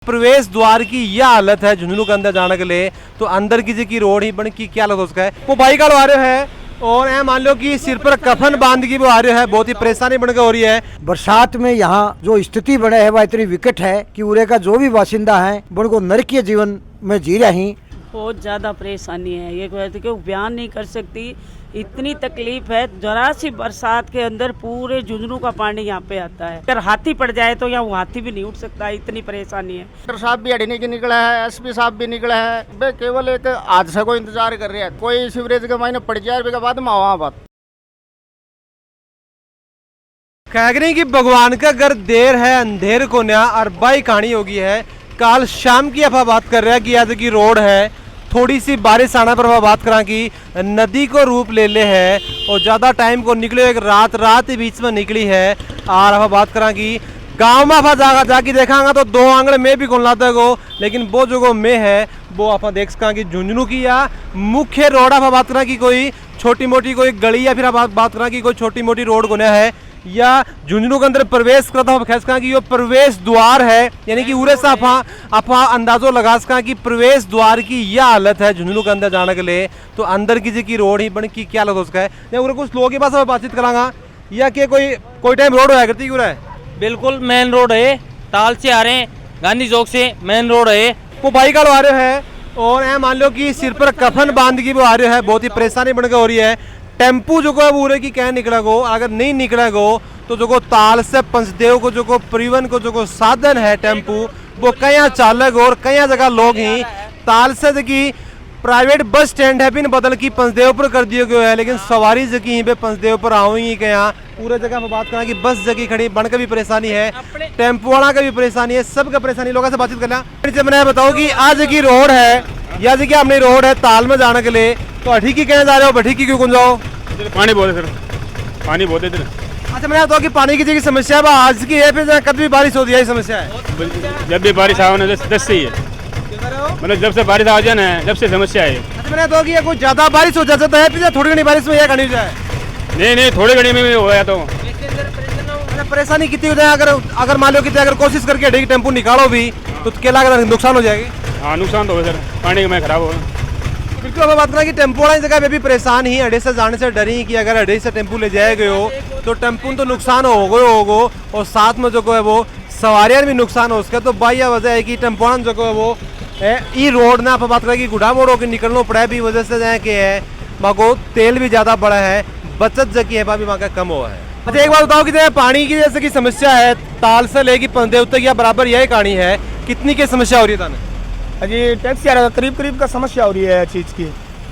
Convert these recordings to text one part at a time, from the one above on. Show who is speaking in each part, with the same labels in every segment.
Speaker 1: प्रवेश द्वार की यह हालत है झुंझुनू के अंदर जाने के लिए। तो अंदर की रोड ही बन की क्या हालत उसका है। वो बाइक आ रहे है और ये मान लो कि सिर पर कफन बांध की वो आ रहे है, बहुत ही परेशानी बन के हो रही है।
Speaker 2: बरसात में यहाँ जो स्थिति बने है वह इतनी विकट है कि उरे का जो भी बासिंदा है उनको नरकीय जीवन में जी रही।
Speaker 3: बहुत ज़्यादा परेशानी है, ये क्यों बयान नहीं कर सकती, इतनी तकलीफ है। जरा सी बरसात के अंदर पूरे झुंझुनू का पानी यहाँ पे आता है। अगर हाथी पड़ जाए तो यहाँ हाथी भी नहीं उठ सकता, इतनी परेशानी है।
Speaker 4: डॉक्टर साहब भी अड़ने के निकला है, एसपी साहब भी निकला है। वे केवल एक हादसा को इंतजार कर रहे हैं, कोई सीवरेज के मायने पड़ जाए के बाद वहाँ बात
Speaker 1: कह रहे कि भगवान का घर देर है अंधेर को नया और बाई कहानी होगी है। कल शाम की अफवाह बात कर रहा है कि आज की रोड है, थोड़ी सी बारिश आना पर बात करा कि नदी को रूप ले ले है और ज़्यादा टाइम को निकले, एक रात ही बीच में निकली है। और अब बात करा कि गांव में आप जाके देखांगा तो दो आंगन में भी कौन लाता गो, लेकिन वो जो में है वो आप देख सका कि झुंझुनू की या मुख्य रोड आप बात करा कि कोई छोटी मोटी कोई गली या फिर आप बात करा कि कोई छोटी मोटी रोड को है या झुंझुनू के अंदर प्रवेश करता हूँ खेस कि ये प्रवेश द्वार है, यानी कि उरे से आप अंदाजो लगा सका कि प्रवेश द्वार की यह हालत है झुंझुनू के अंदर जाने के लिए। तो अंदर की रोड ही बन की क्या हालत उसका है। या उरे कुछ लोगों के पास बातचीत करांगा या कि कोई टाइम रोड होया करती है।
Speaker 5: बिल्कुल मेन रोड है, ताल से आ रहे हैं, गांधी चौक से मेन रोड है।
Speaker 1: वो बाइक आ रहे है और ये मान लो कि सिर पर कफन बांध की वो आ रहे है, बहुत ही परेशानी बन के हो रही है। टेम्पू जो है पूरे की क्या निकला गो, अगर नहीं निकला गो तो जो ताल से पंचदेव को जो परिवहन को जो साधन है टेम्पू वो कई चालक और कई जगह लोग ही ताल से की प्राइवेट बस स्टैंड है भी बदल की पंचदेव पर कर दिया गया है, लेकिन सवारी जगह यहीं पे पंचदेव पर आओगी के यहाँ पूरे जगह में बात करें कि बस जगह खड़ी बन का भी परेशानी है, टेम्पो वाला का भी परेशानी है, सबका परेशानी। लोगों से बातचीत करना मैंने बताओ कि आज की रोड है या जी अपनी रोड है ताल में जाने के लिए, तो अठी की कहने जा रहे हो, बठी की क्यों कौन जाओ?
Speaker 6: पानी बहुत है सर, पानी बहुत है इधर।
Speaker 1: अच्छा मैंने बताओ कि पानी की जगह समस्या है आज की है, फिर कभी भी बारिश होती है समस्या है?
Speaker 6: जब भी बारिश आओ ना दस से ही है, मतलब जब से बारिश आ जाए ना जब से समस्या है।
Speaker 1: अच्छा मैंने बताओ कि कोई ज्यादा बारिश हो जाता है फिर थोड़ी घनी बारिश में यह करनी जाए?
Speaker 6: नहीं थोड़ी घड़ी में हो गया तो
Speaker 1: परेशानी कितनी हो जाए? अगर मान लो कि अगर कोशिश करके टेम्पो निकालो भी तो केला का नुकसान हो जाएगी।
Speaker 6: हाँ नुकसान तो हो सर, पानी में खराब हो।
Speaker 1: बिल्कुल अब बात करें कि टेम्पो वाली जगह पे भी परेशान ही, अड्डे से जाने से डरी कि अगर अड्डे से टेम्पो ले जाएगा हो तो टेम्पो तो नुकसान होगा और साथ में जो है वो सवारियां भी नुकसान हो उसका। तो बाई वजह है कि टेम्पो जो है वो ई रोड ना आप बात करें कि गुड़ा मोड़ होकर निकलना पड़ा है भी वजह से जाए कि है वहाँ को तेल भी ज़्यादा बड़ा है, बचत जगह है भी वहाँ का कम हुआ है। अच्छा एक बात बताओ कि पानी की जैसे की समस्या है ताल से लेके पंचदेव तक या बराबर यही कहानी है, कितनी की समस्या हो रही है?
Speaker 4: अजी टैक्सी आ रहा है, करीब का समस्या हो रही है चीज़ की,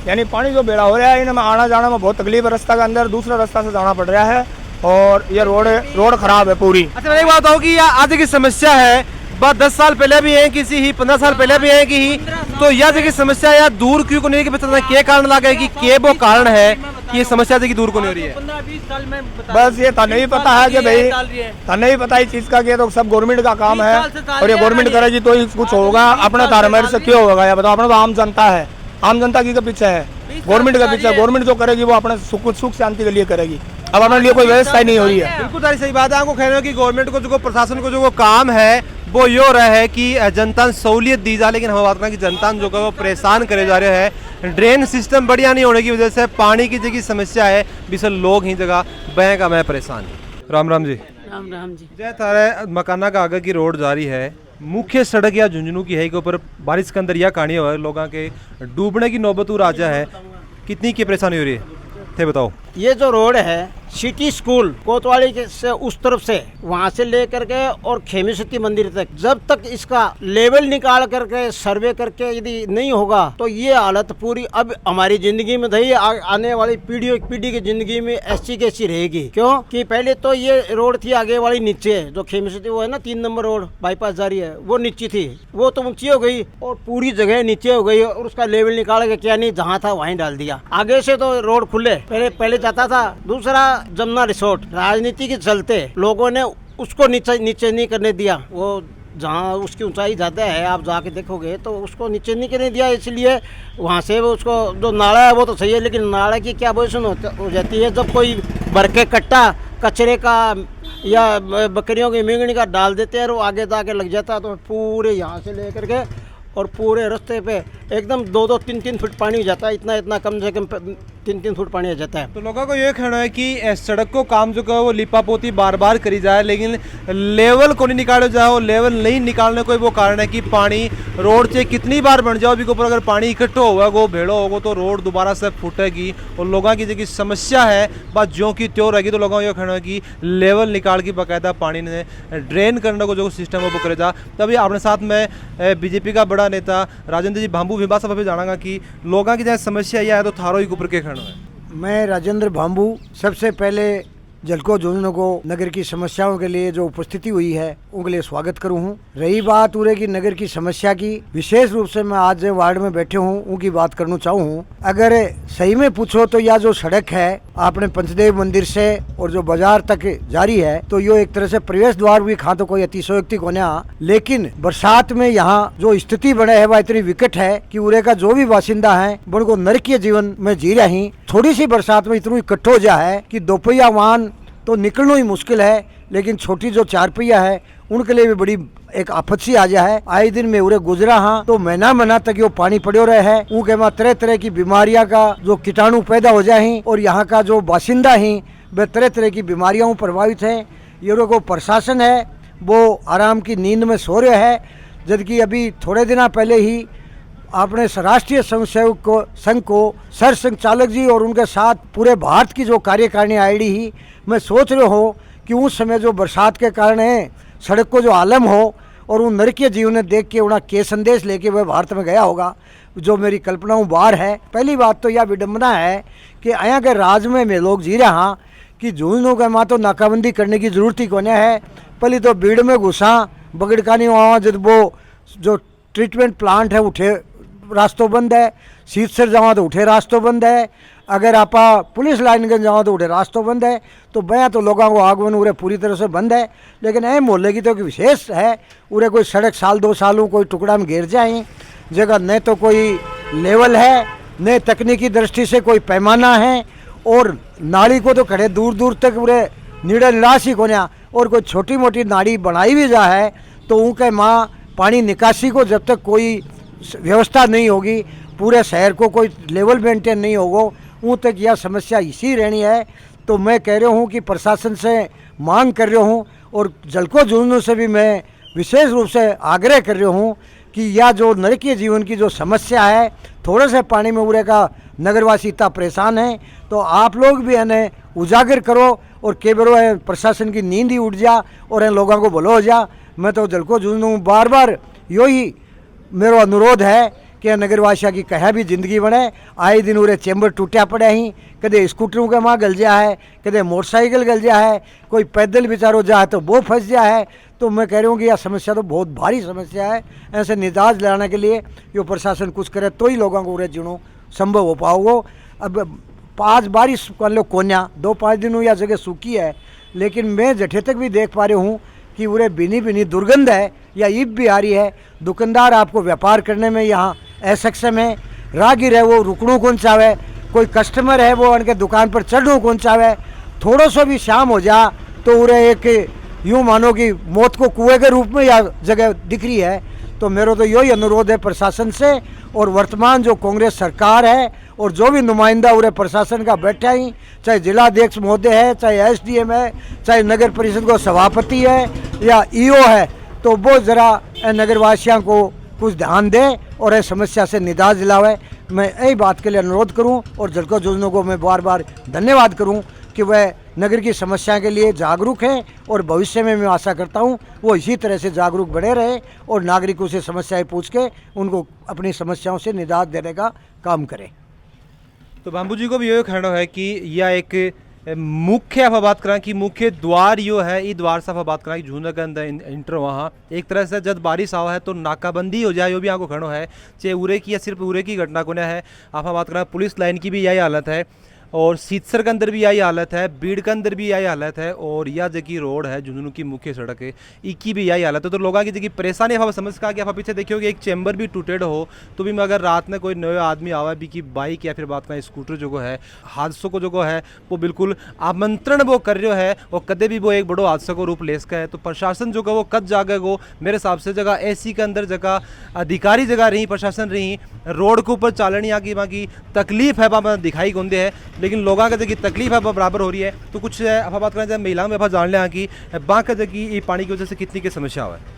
Speaker 4: यानी पानी जो बेड़ा हो रहा है इनमें आना जाना में बहुत तकलीफ है। रास्ता के अंदर दूसरा रास्ता से जाना पड़ रहा है और ये रोड खराब है पूरी।
Speaker 1: अच्छा मैं एक बात बताऊँ कि आज की समस्या है, बात 10 साल पहले भी है किसी ही 15 साल पहले भी है कि ही, तो यह जगह समस्या या दूर क्यों को नहीं कि पता क्या कारण लगा है कि के वो कारण है कि ये समस्या जगह दूर को नहीं हो रही है?
Speaker 5: 15-20 साल में
Speaker 4: बस ये था नहीं पता है कि भाई था नहीं पता इस चीज का कि तो सब गवर्नमेंट का काम है और ये गवर्नमेंट करेगी तो ही कुछ होगा। अपने तारमेर से क्यों होगा या बताओ? अपना तो आम जनता है, आम जनता की के पीछे है, गवर्नमेंट का पीछे। गवर्नमेंट जो करेगी वो अपने सुख शांति के लिए करेगी, अब अपने लिए कोई व्यवस्था ही नहीं हो रही है।
Speaker 1: बिल्कुल सारी सही बात है। आपको कहना है कि गवर्नमेंट को जो प्रशासन को जो काम है वो यो रहा है कि जनता सहूलियत दी जाए, लेकिन हम बात करें कि जनता जो है वो परेशान करे जा रहे हैं। ड्रेन सिस्टम बढ़िया नहीं होने की वजह से पानी की जगह समस्या है, बिसल लोग ही जगह बैंक में परेशान है। राम राम जी।
Speaker 3: राम राम जी।
Speaker 1: जय थारे मकाना का आगे की रोड जारी है, मुख्य सड़क या झुंझुनू की है के ऊपर बारिश के अंदर यह कहानी हो लोगों के डूबने की नौबत राजा है, कितनी की परेशानी हो रही है थे बताओ?
Speaker 2: ये जो रोड है सिटी स्कूल कोतवाली के से उस तरफ से वहाँ से लेकर के और खेमी सती मंदिर तक, जब तक इसका लेवल निकाल करके सर्वे करके यदि नहीं होगा तो ये हालत पूरी अब हमारी जिंदगी में नहीं, आने वाली पीढ़ी की जिंदगी में ऐसी कैसी रहेगी। क्यों कि पहले तो ये रोड थी आगे वाली नीचे, जो खेमी सती वो है ना 3 नंबर रोड बाईपास जा रही है वो नीचे थी, वो तो ऊंची हो गई और पूरी जगह नीचे हो गई और उसका लेवल निकाल के क्या नहीं जहाँ था वहीं डाल दिया। आगे से तो रोड खुले पहले जाता था। दूसरा जमुना रिसोर्ट, राजनीति के चलते लोगों ने उसको नीचे नहीं करने दिया, वो जहाँ उसकी ऊंचाई ज़्यादा है आप जाके देखोगे तो उसको नीचे नहीं करने दिया, इसलिए वहाँ से वो उसको जो नाला है वो तो सही है, लेकिन नाला की क्या पोजीशन हो जाती है जब कोई भर के कट्टा कचरे का या बकरियों की मेंगनी का डाल देते हैं और वो आगे जाके लग जाता है, तो पूरे यहाँ से लेकर के और पूरे रास्ते पे एकदम 2-2, 3-3 फुट पानी हो जाता है। इतना कम से कम 3-3 फुट पानी आ जाता है।
Speaker 1: तो लोगों को ये कहना है कि सड़क को काम जो है वो लिपापोती बार बार करी जाए, लेकिन लेवल को नहीं निकाला जाए। वो लेवल नहीं निकालने कोई वो कारण है कि पानी रोड से कितनी बार बन जाओ भी ऊपर अगर पानी इकट्ठा होगा वो भेड़ो होगा तो रोड दोबारा से फूटेगी और लोगों की जो समस्या है बात ज्यों की त्यों रहेगी। तो लोगों को ये कहना है कि लेवल निकाल के बाकायदा पानी ने ड्रेन करने को जो सिस्टम है वो करे जा। तभी अपने साथ में बीजेपी का बड़ा नेता राजेंद्र जी भांबू विभाग सभा पे जानागा कि लोगों की जैसे समस्या यह है तो थारो ही ऊपर के खड़ा है।
Speaker 7: मैं राजेंद्र भांबू सबसे पहले जलको जोड़ने को नगर की समस्याओं के लिए जो उपस्थिति हुई है उनके लिए स्वागत करूं हूं। रही बात उरे की नगर की समस्या की, विशेष रूप से मैं आज वार्ड में बैठे हूं उनकी बात करना चाहूँ। अगर सही में पूछो तो यह जो सड़क है आपने पंचदेव मंदिर से और जो बाजार तक जारी है तो यो एक तरह से प्रवेश द्वार भी खा तो कोई अतिशयोक्ति को ना, लेकिन बरसात में यहाँ जो स्थिति बने है वह इतनी विकट है कि उरे का जो भी बासिंदा है उनको नरकीय जीवन में जी रही। थोड़ी सी बरसात में इतनी इकट्ठो हो जा है कि दोपहिया वाहन तो निकलना ही मुश्किल है, लेकिन छोटी जो 4 पहिया है उनके लिए भी बड़ी एक आफत सी आ जा है। आए दिन में उरे गुजरा हाँ तो महीना तक यो पानी पड़ो रहे है। उनके में तरह तरह की बीमारियां का जो कीटाणु पैदा हो जाए और यहाँ का जो बासिंदा ही वे तरह तरह की बीमारियों प्रभावित है। ये को प्रशासन है वो आराम की नींद में सो रहे है, जबकि अभी थोड़े दिन पहले ही आपने राष्ट्रीय स्वयंसेवक संघ को सर संचालक जी और उनके साथ पूरे भारत की जो कार्यकारिणी आईडी ही मैं सोच रहे हो कि उस समय जो बरसात के कारण है सड़क को जो आलम हो और उन नरकीय जीव ने देख के उन्हें के संदेश लेके वह भारत में गया होगा, जो मेरी कल्पनाओं बाहर है। पहली बात तो यह विडम्बना है कि यहाँ के राज में लोग जी रहे हैं कि झूलनों के माँ तो नाकाबंदी करने की जरूरत ही कोने है। पहले तो भीड़ में घुसा बगड़कानी वहाँ जब वो जो ट्रीटमेंट प्लांट है उठे रास्तों बंद है, सीतसर जाओ तो उठे रास्तों बंद है, अगर आप पुलिस लाइन के जाओ तो उठे रास्तों बंद है। तो बया तो लोगों को आगमन उरे पूरी तरह से बंद है। लेकिन यह मोहल्ले की तो विशेष है उरे कोई सड़क साल 2 सालों कोई टुकड़ा में घेर जाए जगह न तो कोई लेवल है न तकनीकी दृष्टि से कोई पैमाना है और नाली को तो खड़े दूर दूर तक उरे नीड़ा निराश ही कोन्या और कोई छोटी मोटी नाली बनाई भी जा है तो उनके माँ पानी निकासी को जब तक कोई व्यवस्था नहीं होगी, पूरे शहर को कोई लेवल मेंटेन नहीं होगा, उन तक यह समस्या इसी रहनी है। तो मैं कह रहा हूँ कि प्रशासन से मांग कर रहा हूँ और जलको जोड़ने से भी मैं विशेष रूप से आग्रह कर रहा हूँ कि यह जो नरकीय जीवन की जो समस्या है, थोड़े से पानी में उड़े का नगरवासी इतना परेशान है, तो आप लोग भी इन्हें उजागर करो और केवरो प्रशासन की नींद ही उठ जा और इन लोगों को भलो हो जा। मैं तो जलको जोड़ूँ बार बार यो ही मेरा अनुरोध है कि नगरवासियों की कहीं भी जिंदगी बने। आए दिन उरे चैम्बर टूटा पड़े ही, कदे स्कूटरों के माँ गल जा है, कदे मोटरसाइकिल गल जा है, कोई पैदल बेचारो जा है तो वो फंस जा है। तो मैं कह रहा हूँ कि यह समस्या तो बहुत भारी समस्या है। ऐसे निजाज लाने के लिए यो प्रशासन कुछ करे तो ही लोगों को उरे जीणो संभव हो पाओगो। अब 5 बारिश कर लो कोन्या 2-5 दिन या जगह सूखी है, लेकिन मैं जठे तक भी देख पा रही हूँ कि उरे बिनी दुर्गंध है या ईब भी आ रही है। दुकानदार आपको व्यापार करने में यहाँ असक्षम है, राहगीर है वो रुकणों कौन चाहे, कोई कस्टमर है वो उनके दुकान पर चढ़ना कौन चाहे। थोड़ा सा भी शाम हो जा तो उरे एक यूँ मानो कि मौत को कुएं के रूप में यह जगह दिख रही है। तो मेरा तो यही अनुरोध है प्रशासन से और वर्तमान जो कांग्रेस सरकार है और जो भी नुमाइंदा उरे प्रशासन का बैठा ही, चाहे जिलाध्यक्ष महोदय है, चाहे एसडीएम है, चाहे नगर परिषद को सभापति है या ईओ है, तो वो ज़रा नगरवासियों को कुछ ध्यान दे और इस समस्या से निजात दिलावे। मैं यही बात के लिए अनुरोध करूं और जलको जोड़ने को मैं बार बार धन्यवाद करूं कि वह नगर की समस्या के लिए जागरूक है और भविष्य में मैं आशा करता हूं वो इसी तरह से जागरूक बने रहे और नागरिकों से समस्याएं पूछ के उनको अपनी समस्याओं से निजात देने का काम करें।
Speaker 1: तो बाबू जी को भी यही कहना है कि यह एक मुख्य आप बात करें कि मुख्य द्वार यो है, ये द्वार से आप बात करें कि झूना के अंदर इंटर वहाँ एक तरह से जब बारिश आवा है तो नाकाबंदी हो जाए, यो भी आपको खड़ो है, चाहे उरे की या सिर्फ उरे की घटना को है। आप बात करें पुलिस लाइन की भी यही हालत है। और सीतसर के अंदर भी यही हालत है, बीड़ के अंदर भी यही हालत है, और यह जगह रोड है झुंझुनू की मुख्य सड़क है, इकी भी यही हालत है। तो लोगों की जगह परेशानी आप समझ का कि आप पीछे देखिए एक चैम्बर भी टूटेड हो तो भी अगर रात में कोई नए आदमी आवा भी की बाइक या फिर बात करें स्कूटर जो है हादसों को जो है वो बिल्कुल आमंत्रण वो कर रहे है और कदे भी वो एक बड़ो हादसा को रूप ले सका है। तो प्रशासन जो वो कद जागे वो मेरे हिसाब से जगह ऐसी के अंदर जगह अधिकारी जगह रही, प्रशासन रही, रोड के ऊपर चालनी आगे बाकी तकलीफ है वहाँ दिखाई गोंदे है, लेकिन लोगों का जगह तकलीफ है बराबर हो रही है। तो कुछ आप बात करें जब महिलाओं में आप जान लें कि बाँ का जगह ये पानी की वजह से कितनी की समस्या हुआ है।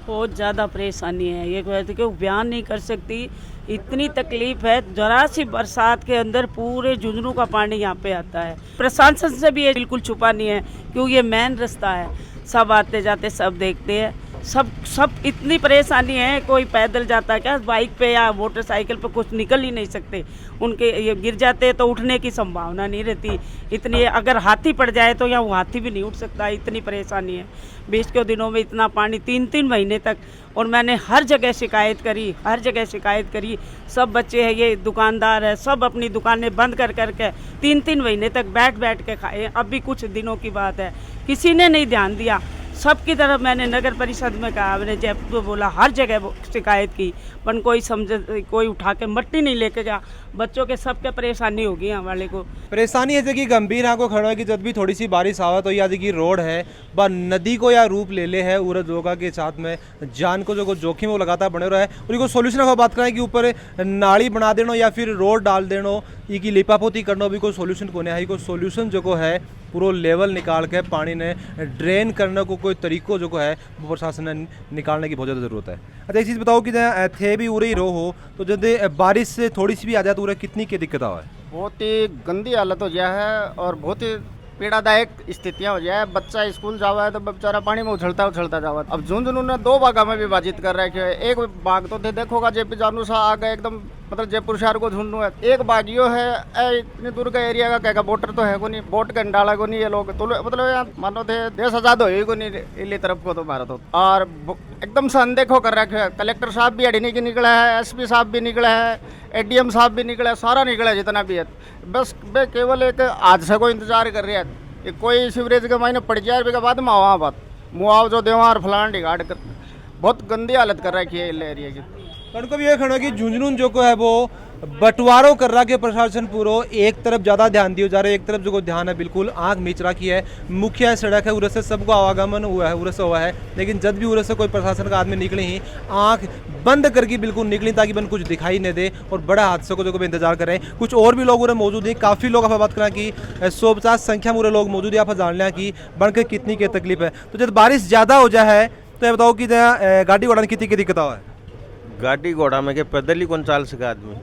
Speaker 3: बहुत ज़्यादा परेशानी है, ये कहते कि बयान नहीं कर सकती, इतनी तकलीफ है। जरा सी बरसात के अंदर पूरे झुंझुनू का पानी यहाँ पे आता है। प्रशासन से भी ये बिल्कुल छुपा नहीं है क्योंकि ये मेन रास्ता है, सब आते जाते सब देखते हैं, सब इतनी परेशानी है। कोई पैदल जाता है क्या, बाइक पे या मोटरसाइकिल पे कुछ निकल ही नहीं सकते, उनके ये गिर जाते तो उठने की संभावना नहीं रहती। इतनी अगर हाथी पड़ जाए तो यहाँ वो हाथी भी नहीं उठ सकता, इतनी परेशानी है। बीच के दिनों में इतना पानी 3-3 महीने तक, और मैंने हर जगह शिकायत करी, सब बच्चे हैं, ये दुकानदार है, सब अपनी दुकानें बंद कर करके 3-3 महीने तक बैठ के खाए। अभी कुछ दिनों की बात है, किसी ने नहीं ध्यान दिया। सबकी तरफ मैंने नगर परिषद में कहा, मैंने जयपुर बोला, हर जगह शिकायत की, पर कोई समझे, कोई उठा के मट्टी नहीं लेके जा। बच्चों के सबके परेशानी होगी हमारे को।
Speaker 1: परेशानी है कि गंभीर आंखों खड़ा है कि जब भी थोड़ी सी बारिश आवा तो या की रोड है ब नदी को या रूप ले ले है उरद जोगा के साथ में जान को जो जोखिम वो लगातार बने रहा है। और इनको सोल्यूशन का बात करें कि ऊपर नाली बना देना या फिर रोड डाल देना, ये लिपापोती करना भी कोई सोल्यूशन को नहीं है। कोई सोल्यूशन जो है पूरा लेवल निकाल के पानी ने ड्रेन करने को कोई तरीको जो है वो प्रशासन ने निकालने की बहुत ज़्यादा ज़रूरत है। अच्छा एक चीज़ बताओ कि थे भी उरे ही रो हो तो जब बारिश से थोड़ी सी भी आ जाए तो उरे कितनी की दिक्कत हुआ है?
Speaker 2: बहुत ही गंदी हालत हो गया है और बहुत ही पीड़ादायक स्थितियां हो जाए। बच्चा स्कूल जावा है तो बेचारा पानी में उछलता जावा। अब झुंझुनू ने 2 बागा में विभाजित कर रखे है। एक बाग तो थे देखोगा जेपी जानू सा आ गए एकदम, मतलब जयपुर शहर को झुंझुनू है। एक बाग यो है इतनी दूर का एरिया का क्या बोटर तो है को नहीं, बोट का डाला को नहीं, ये लोग तो मतलब यहाँ मानो थे देश आजाद हो को नहीं इली तरफ को तो भारत हो। और एकदम से अनदेखो कर रखे है। कलेक्टर साहब भी अड़ने की निकला है, SP साहब भी निकला है, ADM साहब भी निकला है, सारा निकला है जितना भी है। बस वे केवल एक हादसे को इंतजार कर रहे हैं कि कोई सीवरेज के महीने पड़ जाए के बाद में वहाँ बात मुआवजा देवा और फलान डिगाड़ कर। बहुत गंदी हालत कर रखी है एरिया की।
Speaker 1: उनको भी ये खड़ा कि झुंझुनू जो है वो बंटवारों कर रहा कि प्रशासन पूरा एक तरफ ज़्यादा ध्यान दिया जा रहा है, एक तरफ जो ध्यान है बिल्कुल आंख मीच रखी है। मुख्य सड़क है उरे से सबको आवागमन हुआ है, उरे से हुआ है, लेकिन जब भी उरे से कोई प्रशासन का आदमी निकले ही आंख बंद करके बिल्कुल निकली ताकि बन कुछ दिखाई नहीं दे और बड़ा हादसों को जो इंतजार करें। कुछ और भी लोग उरे मौजूद हैं, काफ़ी लोग आप बात करें कि 150 संख्या में उरे लोग मौजूद है। आप जान लें कि बनकर कितनी की तकलीफ है। तो जब बारिश ज़्यादा हो जाए तो ये बताओ कि गाड़ी घोड़ा कितनी की दिक्कत हुआ है?
Speaker 8: गाड़ी घोड़ा में के पैदल ही कौन चाल सका आदमी,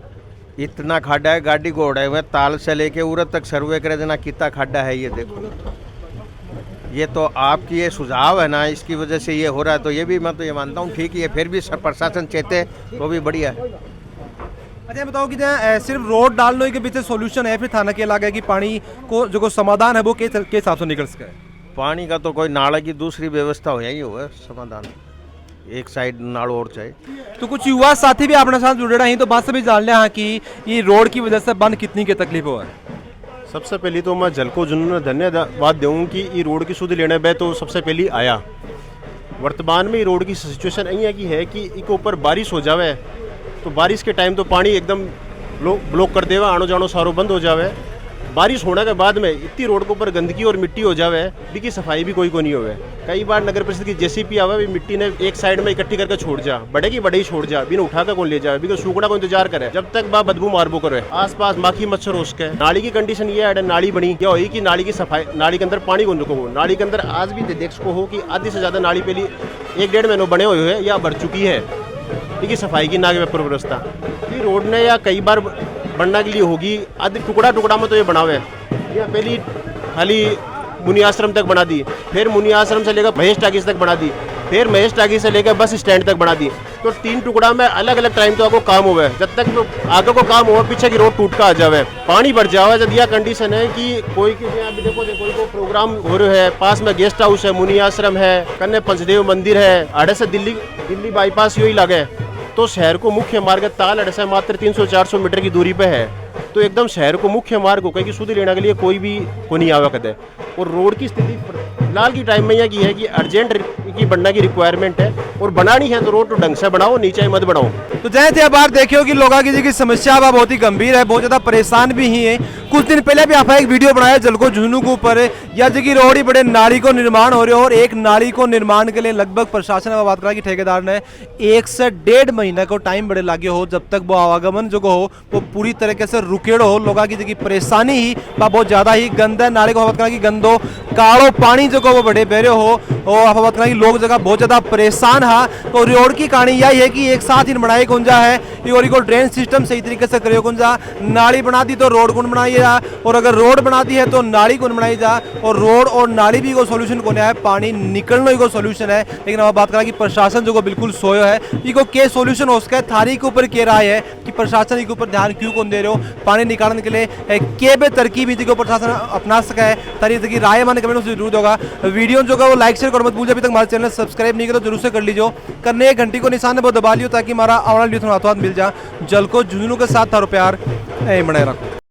Speaker 8: इतना खाड्डा है। गाड़ी घोड़ा है ताल से लेके उरत तक सर्वे करे देना कितना खाड्डा है। ये देखो, ये तो आपकी ये सुझाव है ना, इसकी वजह से ये हो रहा है। तो ये भी मैं तो ये मानता हूँ ठीक है, फिर भी प्रशासन चेते तो भी बढ़िया है।
Speaker 1: अच्छा बताओ कि सिर्फ रोड डालने के पीछे सॉल्यूशन है, फिर थाना के लगा कि पानी को जो समाधान है वो के हिसाब से निकल सके?
Speaker 8: पानी का तो कोई नाला की दूसरी व्यवस्था हो यही होगा समाधान, एक साइड नाड़ो और चाहे।
Speaker 1: तो कुछ युवा साथी भी अपने साथ जुड़े रहे हैं तो बात से भी जान लिया हाँ कि ये रोड की वजह से बंद कितनी की तकलीफ हुआ है।
Speaker 9: सबसे पहले तो मैं जलको जुनून ने धन्यवाद दूँ कि ये रोड की सुध लेने पे तो सबसे पहले आया। वर्तमान में रोड की सिचुएशन यही है कि एक ऊपर बारिश हो जावे तो बारिश के टाइम तो पानी एकदम ब्लॉक कर देवा, आनो जानो सारो बंद हो जावे। बारिश होने के बाद में इतनी रोड के ऊपर गंदगी और मिट्टी हो जावे भी सफाई भी कोई को नहीं होवे। कई बार नगर परिषद की JCP आवे भी मिट्टी ने एक साइड में इकट्ठी करके छोड़ जा, बड़े की बड़े ही छोड़ जा, बिना उठा कर कौन ले जाए, बिना सूखना को इंतजार करे जब तक बा बदबू मारबो करे। आसपास माखी मच्छर उसके। नाली की कंडीशन ये है, नाली बनी क्या हुई कि नाली की सफाई, नाली के अंदर पानी को रुको हो, नाली के अंदर आज भी देख सको हो कि आधी से ज्यादा नाली पहली 1-1.5 महीनों बने हुए है या भर चुकी है। ठीक है, सफाई की नाग व्यापार व्यवस्था रोड ने या कई बार बनने के लिए होगी, आधे टुकड़ा में तो ये बनावे या पहली खाली मुनि आश्रम तक बना दी, फिर मुनि आश्रम से लेकर महेश टाकीज तक बना दी, फिर महेश टाकीज से लेकर बस स्टैंड तक बना दी। तो 3 टुकड़ा में अलग अलग टाइम तो आपको काम हुआ है। जब तक तो आगे को काम हुआ पीछे की रोड टूट का आ जावे, पानी भर जावे। जब यह कंडीशन है कि कोई देखो कोई को प्रोग्राम हो रहा है, पास में गेस्ट हाउस है, मुनि आश्रम है, कन्ने पंचदेव मंदिर है, आड़े से दिल्ली बाईपास यही लगे तो शहर को मुख्य मार्ग ताल अड़े से मात्र 300-400 मीटर की दूरी पे है। तो एकदम शहर को मुख्य मार्ग हो कि शुद्ध लेने के लिए कोई भी को नहीं आवा कदे। और रोड की स्थिति फिलहाल की टाइम में यह की है कि अर्जेंट की बनना की रिक्वायरमेंट है, और बनानी है तो रोड तो ढंग से बनाओ, नीचे मत बनाओ।
Speaker 1: तो जय थे बार देखियो कि लोगों की जी समस्या बहुत ही गंभीर है, बहुत ज्यादा परेशान भी ही है। कुछ दिन पहले भी आप एक वीडियो बनाया जलको झुंझुनू के ऊपर, या जी रोड ही बड़े नाली को निर्माण हो रहे हो, और एक नाली को निर्माण के लिए लगभग प्रशासन में बात करा कि ठेकेदार ने 1 से 1.5 महीना को टाइम बड़े लागे हो, जब तक वो आवागमन जो हो वो पूरी तरीके से रुकेड़ो हो। लोगों की जी परेशानी ही बहुत ज्यादा ही गंदा नाले को बात करा कि गंदो कालो पानी जो वो बड़े बहरे हो, और आप बात करा कि लोग जगह बहुत ज्यादा परेशान है। तो रोड की कहानी यही है कि एक साथ ही बनाई गुंजा है, और को ड्रेन सिस्टम सही तरीके से करियो गुंजा, नाली बना दी तो रोड कौन बनाई जा, और अगर रोड बना दी है तो नाली कौन बनाई जा, और रोड और नाली भी को सोल्यूशन कौन है, पानी निकलने को सोल्यूशन है। लेकिन अब बात करा कि प्रशासन जो बिल्कुल सोयो है, इको के सोल्यूशन हो सके थारी के ऊपर के राय है कि प्रशासन के ऊपर ध्यान क्यों कौन दे रहे हो, पानी निकालने के लिए के बे तरकीब इसी को प्रशासन अपना सके, तारी की राय माने कमेंट में जरूर होगा। वीडियो जो वो लाइक शेयर करो मत भूलिए, अभी तक हमारे चैनल सब्सक्राइब नहीं करो जरूर से कर लीजिए, करने एक घंटी को निशान है वो दबा लियो ताकि हमारा आने वाला वीडियो थोड़ा जलको झुंझुनू के साथ थारो प्यार बनाए रखो।